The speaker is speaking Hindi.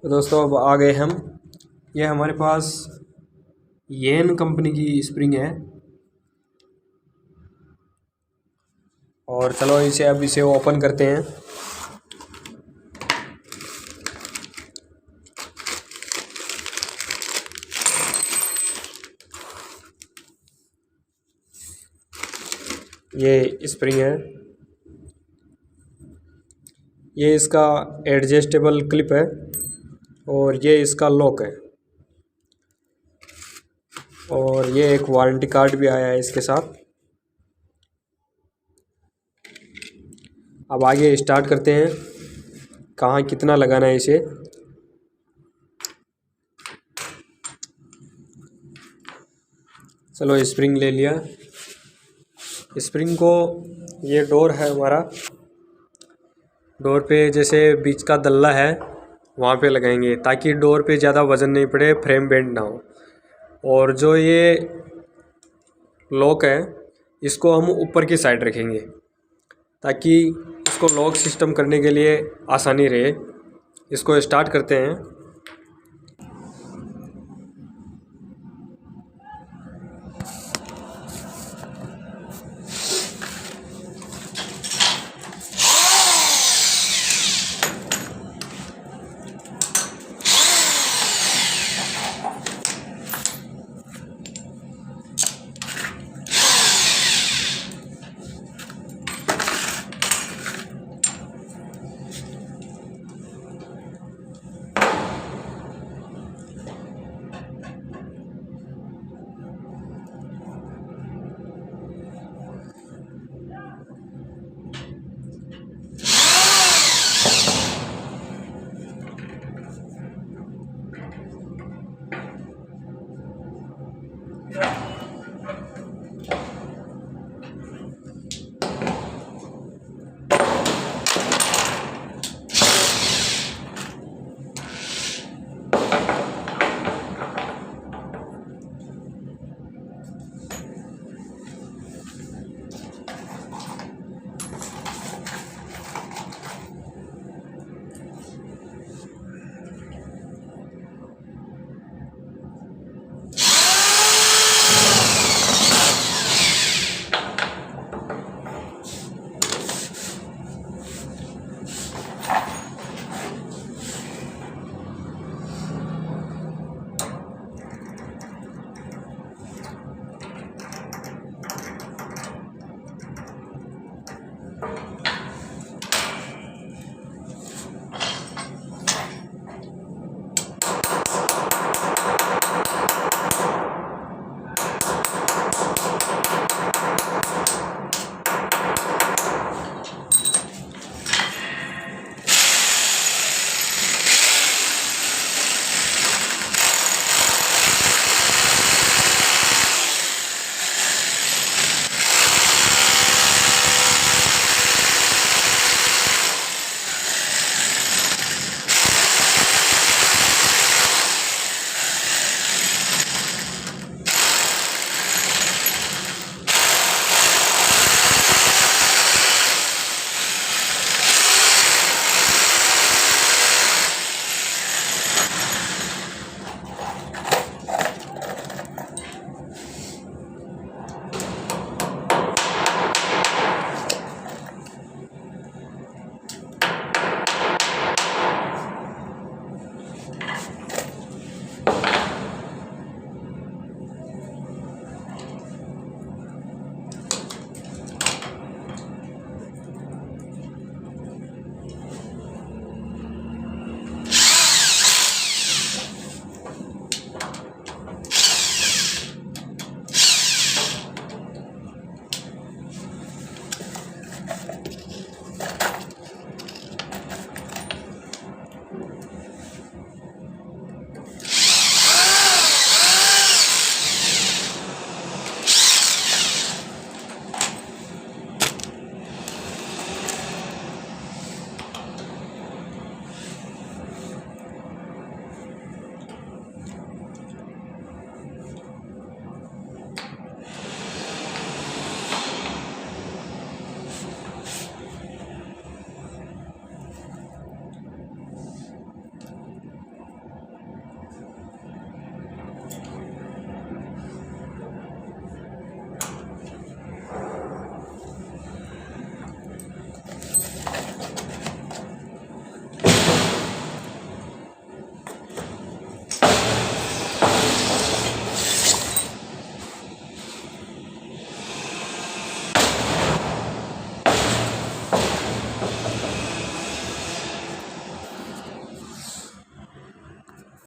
तो दोस्तों अब आ गए हम। ये हमारे पास येन कंपनी की स्प्रिंग है और चलो इसे ओपन करते हैं। ये स्प्रिंग है, ये इसका एडजस्टेबल क्लिप है और ये इसका लॉक है और ये एक वारंटी कार्ड भी आया है इसके साथ। अब आगे स्टार्ट करते हैं, कहाँ कितना लगाना है इसे। चलो स्प्रिंग ले लिया। स्प्रिंग को, ये डोर है हमारा, डोर पे जैसे बीच का दल्ला है वहाँ पे लगाएंगे ताकि डोर पे ज़्यादा वज़न नहीं पड़े, फ्रेम बेंड ना हो। और जो ये लॉक है इसको हम ऊपर की साइड रखेंगे ताकि इसको लॉक सिस्टम करने के लिए आसानी रहे। इसको स्टार्ट करते हैं।